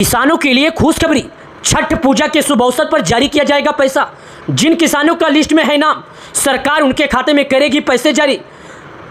किसानों के लिए खुशखबरी, छठ पूजा के शुभ अवसर पर जारी किया जाएगा पैसा। जिन किसानों का लिस्ट में है नाम, सरकार उनके खाते में करेगी पैसे जारी।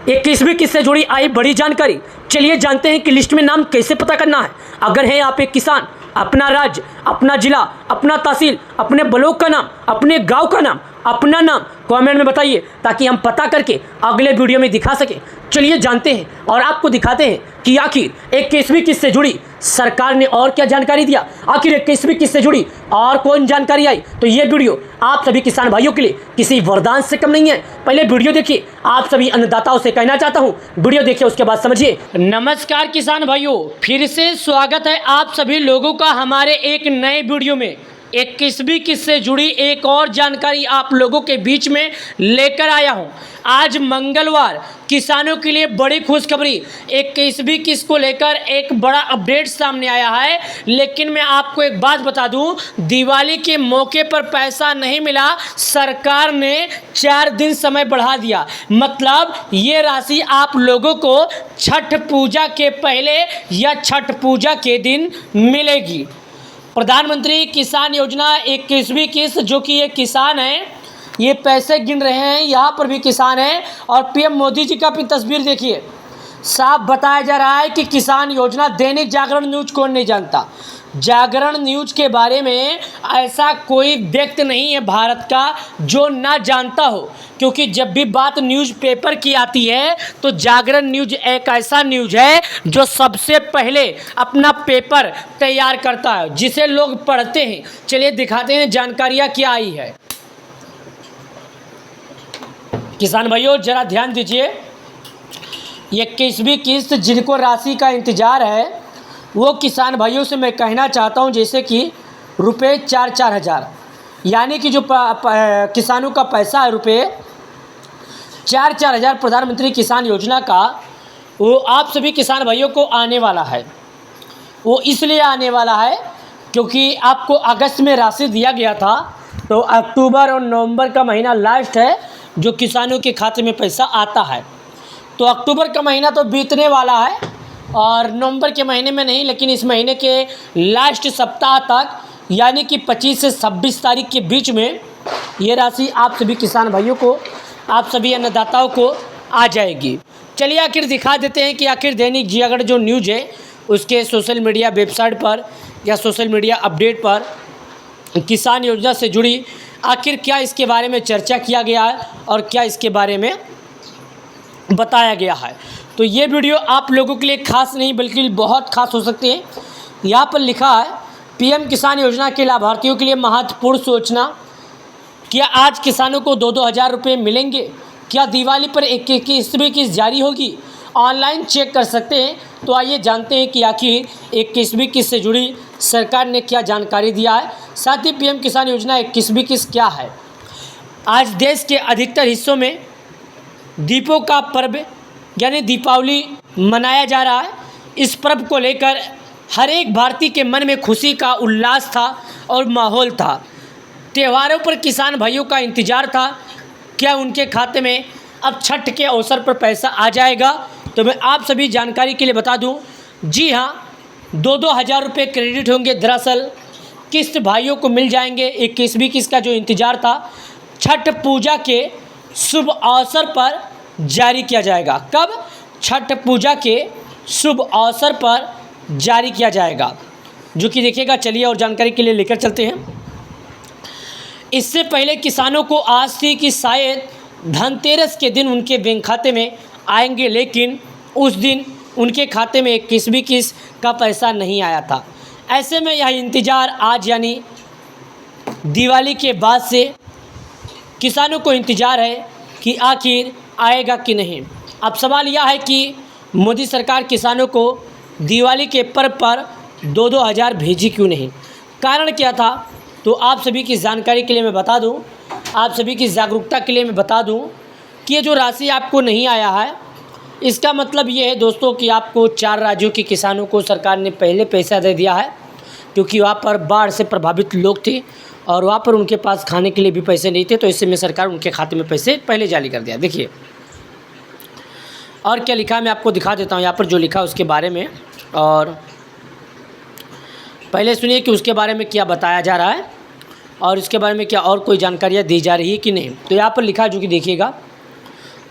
21वीं किस्त से जुड़ी आई बड़ी जानकारी। चलिए जानते हैं कि लिस्ट में नाम कैसे पता करना है। अगर हैं आप एक किसान, अपना राज्य, अपना जिला, अपना तहसील, अपने ब्लॉक का नाम, अपने गांव का नाम, अपना नाम कमेंट में बताइए ताकि हम पता करके अगले वीडियो में दिखा सकें। चलिए जानते हैं और आपको दिखाते हैं कि आखिर 21वीं किस्त से जुड़ी सरकार ने और क्या जानकारी दिया, आखिर 21वीं किस्त से जुड़ी और कौन जानकारी आई। तो ये वीडियो आप सभी किसान भाइयों के लिए किसी वरदान से कम नहीं है। पहले वीडियो देखिए। आप सभी अन्नदाताओं से कहना चाहता हूँ, वीडियो देखिए उसके बाद समझिए। नमस्कार किसान भाइयों, फिर से स्वागत है आप सभी लोगों का हमारे एक नए वीडियो में। 21वीं किस्त से जुड़ी एक और जानकारी आप लोगों के बीच में लेकर आया हूं। आज मंगलवार किसानों के लिए बड़ी खुशखबरी, 21वीं किस्त को लेकर एक बड़ा अपडेट सामने आया है। लेकिन मैं आपको एक बात बता दूं, दिवाली के मौके पर पैसा नहीं मिला, सरकार ने 4 दिन समय बढ़ा दिया। मतलब ये राशि आप लोगों को छठ पूजा के पहले या छठ पूजा के दिन मिलेगी। प्रधानमंत्री किसान योजना 21वीं किस्त, जो कि ये किसान हैं, ये पैसे गिन रहे हैं। यहाँ पर भी किसान हैं और पीएम मोदी जी का भी तस्वीर देखिए। साफ बताया जा रहा है कि किसान योजना, दैनिक जागरण न्यूज कौन नहीं जानता। जागरण न्यूज के बारे में ऐसा कोई व्यक्ति नहीं है भारत का जो ना जानता हो, क्योंकि जब भी बात न्यूज़पेपर की आती है तो जागरण न्यूज एक ऐसा न्यूज है जो सबसे पहले अपना पेपर तैयार करता है, जिसे लोग पढ़ते हैं। चलिए दिखाते हैं जानकारियाँ क्या आई है। किसान भाइयों जरा ध्यान दीजिए। 21वीं किस्त जिनको राशि का इंतज़ार है वो किसान भाइयों से मैं कहना चाहता हूं, जैसे कि रुपये 4-4 हज़ार, यानी कि जो किसानों का पैसा है रुपये 4-4 हज़ार प्रधानमंत्री किसान योजना का, वो आप सभी किसान भाइयों को आने वाला है। वो इसलिए आने वाला है क्योंकि आपको अगस्त में राशि दिया गया था, तो अक्टूबर और नवंबर का महीना लास्ट है जो किसानों के खाते में पैसा आता है। तो अक्टूबर का महीना तो बीतने वाला है और नवंबर के महीने में नहीं, लेकिन इस महीने के लास्ट सप्ताह तक, यानी कि 25 से 26 तारीख के बीच में ये राशि आप सभी किसान भाइयों को, आप सभी अन्नदाताओं को आ जाएगी। चलिए आखिर दिखा देते हैं कि आखिर दैनिक जागरण जो न्यूज़ है उसके सोशल मीडिया वेबसाइट पर या सोशल मीडिया अपडेट पर किसान योजना से जुड़ी आखिर क्या इसके बारे में चर्चा किया गया है और क्या इसके बारे में बताया गया है। तो ये वीडियो आप लोगों के लिए खास नहीं बल्कि बहुत खास हो सकती है। यहाँ पर लिखा है, पीएम किसान योजना के लाभार्थियों के लिए महत्वपूर्ण सूचना। क्या आज किसानों को 2-2 हज़ार रुपये मिलेंगे? क्या दिवाली पर 21वीं किस्त जारी होगी? ऑनलाइन चेक कर सकते हैं। तो आइए जानते हैं कि आखिर 21वीं किस्त से जुड़ी सरकार ने क्या जानकारी दिया है। साथ ही पीएम किसान योजना 21वीं किस्त क्या है। आज देश के अधिकतर हिस्सों में दीपों का पर्व यानी दीपावली मनाया जा रहा है। इस पर्व को लेकर हर एक भारतीय के मन में खुशी का उल्लास था और माहौल था। त्योहारों पर किसान भाइयों का इंतज़ार था, क्या उनके खाते में अब छठ के अवसर पर पैसा आ जाएगा। तो मैं आप सभी जानकारी के लिए बता दूं, जी हाँ, 2-2 हज़ार रुपये क्रेडिट होंगे। दरअसल किस्त भाइयों को मिल जाएंगे। 21वीं किस्त का जो इंतज़ार था छठ पूजा के शुभ अवसर पर जारी किया जाएगा। कब? छठ पूजा के शुभ अवसर पर जारी किया जाएगा, जो कि देखिएगा। चलिए और जानकारी के लिए लेकर चलते हैं। इससे पहले किसानों को आस थी कि शायद धनतेरस के दिन उनके बैंक खाते में आएंगे, लेकिन उस दिन उनके खाते में 21वीं किस्त का पैसा नहीं आया था। ऐसे में यह इंतज़ार आज यानी दिवाली के बाद से किसानों को इंतज़ार है कि आखिर आएगा कि नहीं। अब सवाल यह है कि मोदी सरकार किसानों को दिवाली के पर्व पर 2-2 हज़ार भेजी क्यों नहीं? कारण क्या था? तो आप सभी की जानकारी के लिए मैं बता दूं, आप सभी की जागरूकता के लिए मैं बता दूं कि ये जो राशि आपको नहीं आया है, इसका मतलब ये है दोस्तों कि आपको 4 राज्यों के किसानों को सरकार ने पहले पैसा दे दिया है, क्योंकि वहाँ पर बाढ़ से प्रभावित लोग थे और वहाँ पर उनके पास खाने के लिए भी पैसे नहीं थे। तो इससे में सरकार उनके खाते में पैसे पहले जारी कर दिया। देखिए और क्या लिखा है, मैं आपको दिखा देता हूँ यहाँ पर जो लिखा उसके बारे में। और पहले सुनिए कि उसके बारे में क्या बताया जा रहा है और इसके बारे में क्या और कोई जानकारियाँ दी जा रही है कि नहीं। तो यहाँ पर लिखा जो कि देखिएगा,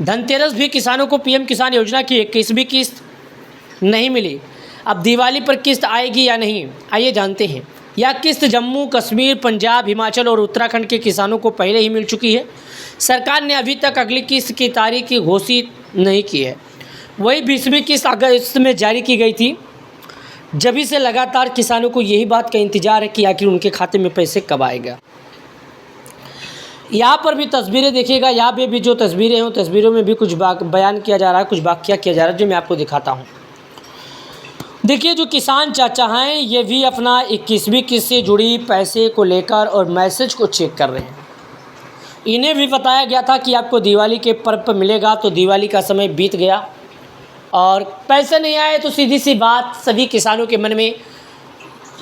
धनतेरस भी किसानों को पीएम किसान योजना की 21वीं किस्त नहीं मिली। अब दिवाली पर किस्त आएगी या नहीं, आइए जानते हैं। यह किस्त जम्मू कश्मीर, पंजाब, हिमाचल और उत्तराखंड के किसानों को पहले ही मिल चुकी है। सरकार ने अभी तक अगली किस्त की तारीख घोषित नहीं की है। वही 20वीं किस्त अगस्त में जारी की गई थी। जभी से लगातार किसानों को यही बात का इंतजार है कि आखिर उनके खाते में पैसे कब आएगा। यहाँ पर भी तस्वीरें देखिएगा, यहाँ पे भी जो तस्वीरें हैं, तस्वीरों में भी कुछ बयान किया जा रहा है, कुछ वाकया किया जा रहा है, जो मैं आपको दिखाता हूँ। देखिए, जो किसान चाचा हैं ये भी अपना 21वीं किस्त से जुड़ी पैसे को लेकर और मैसेज को चेक कर रहे हैं। इन्हें भी बताया गया था कि आपको दिवाली के पर्व पर मिलेगा, तो दिवाली का समय बीत गया और पैसे नहीं आए, तो सीधी सी बात सभी किसानों के मन में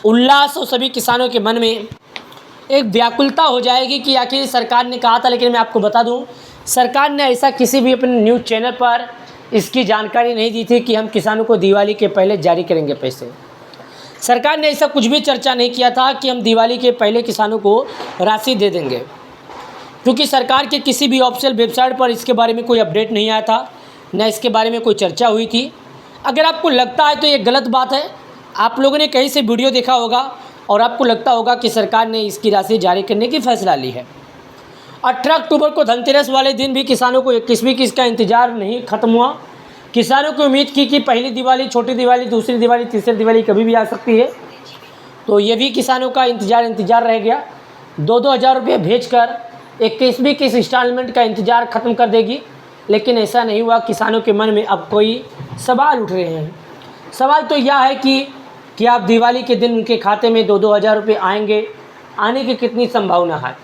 उल्लास और सभी किसानों के मन में एक व्याकुलता हो जाएगी कि आखिर सरकार ने कहा था। लेकिन मैं आपको बता दूं, सरकार ने ऐसा किसी भी अपने न्यूज़ चैनल पर इसकी जानकारी नहीं दी थी कि हम किसानों को दिवाली के पहले जारी करेंगे पैसे। सरकार ने ऐसा कुछ भी चर्चा नहीं किया था कि हम दिवाली के पहले किसानों को राशि दे देंगे, क्योंकि सरकार के किसी भी ऑफिशियल वेबसाइट पर इसके बारे में कोई अपडेट नहीं आया था, न इसके बारे में कोई चर्चा हुई थी। अगर आपको लगता है तो ये गलत बात है। आप लोगों ने कहीं से वीडियो देखा होगा और आपको लगता होगा कि सरकार ने इसकी राशि जारी करने की फैसला ली है। 18 अक्टूबर को धनतेरस वाले दिन भी किसानों को 21वीं किस्त का इंतजार नहीं ख़त्म हुआ। किसानों की उम्मीद की कि पहली दिवाली, छोटी दिवाली, दूसरी दिवाली, तीसरी दिवाली कभी भी आ सकती है। तो ये भी किसानों का इंतजार रह गया। 2-2 हज़ार रुपये भेजकर 21वीं किस्त इंस्टॉलमेंट का इंतजार ख़त्म कर देगी, लेकिन ऐसा नहीं हुआ। किसानों के मन में अब कोई सवाल उठ रहे हैं। सवाल तो यह है कि आप दिवाली के दिन उनके खाते में 2-2 हज़ार रुपये आएंगे, आने की कितनी संभावना है।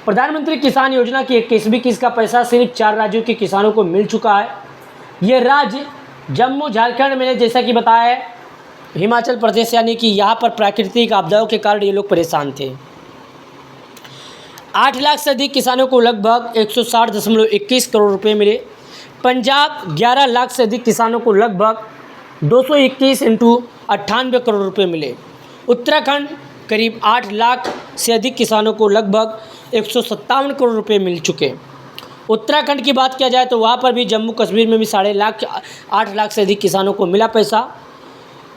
प्रधानमंत्री किसान योजना की 21वीं किस्त का पैसा सिर्फ 4 राज्यों के किसानों को मिल चुका है। ये राज्य जम्मू, झारखंड, मैंने जैसा कि बताया है, हिमाचल प्रदेश, यानी कि यहाँ पर प्राकृतिक आपदाओं के कारण ये लोग परेशान थे। 8 लाख से अधिक किसानों को लगभग 160.21 करोड़ रुपए मिले। पंजाब 11 लाख से अधिक किसानों को लगभग 221 × 98 करोड़ रुपए मिले। उत्तराखंड करीब 8 लाख से अधिक किसानों को लगभग 157 करोड़ रुपए मिल चुके। उत्तराखंड की बात किया जाए तो वहाँ पर भी, जम्मू कश्मीर में भी 8.5 लाख से अधिक किसानों को मिला पैसा।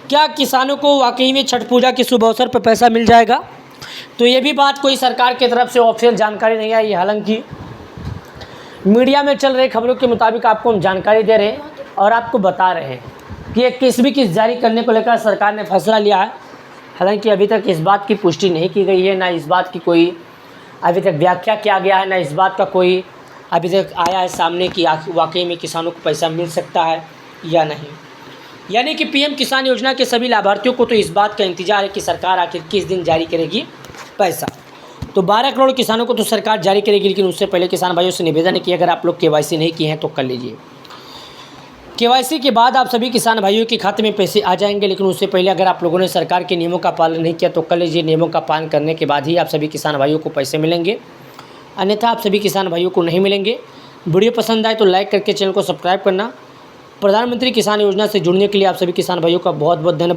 क्या किसानों को वाकई में छठ पूजा के शुभ अवसर पर पैसा मिल जाएगा? तो ये भी बात कोई सरकार की तरफ से ऑफिशियल जानकारी नहीं आई। हालांकि मीडिया में चल रही खबरों के मुताबिक आपको हम जानकारी दे रहे हैं और आपको बता रहे हैं कि 21वीं किस्त जारी करने को लेकर सरकार ने फैसला लिया है। हालांकि अभी तक इस बात की पुष्टि नहीं की गई है, ना इस बात की कोई अभी तक व्याख्या किया गया है, ना इस बात का कोई अभी तक आया है सामने कि वाकई में किसानों को पैसा मिल सकता है या नहीं। यानी कि पीएम किसान योजना के सभी लाभार्थियों को तो इस बात का इंतजार है कि सरकार आखिर किस दिन जारी करेगी पैसा। तो 12 करोड़ किसानों को तो सरकार जारी करेगी, लेकिन उससे पहले किसान भाइयों से निवेदन है कि अगर आप लोग केवाईसी नहीं किए हैं तो कर लीजिए। केवाईसी के बाद आप सभी किसान भाइयों के खाते में पैसे आ जाएंगे, लेकिन उससे पहले अगर आप लोगों ने सरकार के नियमों का पालन नहीं किया तो कर लीजिए। नियमों का पालन करने के बाद ही आप सभी किसान भाइयों को पैसे मिलेंगे, अन्यथा आप सभी किसान भाइयों को नहीं मिलेंगे। वीडियो पसंद आए तो लाइक करके चैनल को सब्सक्राइब करना। प्रधानमंत्री किसान योजना से जुड़ने के लिए आप सभी किसान भाइयों का बहुत बहुत धन्यवाद।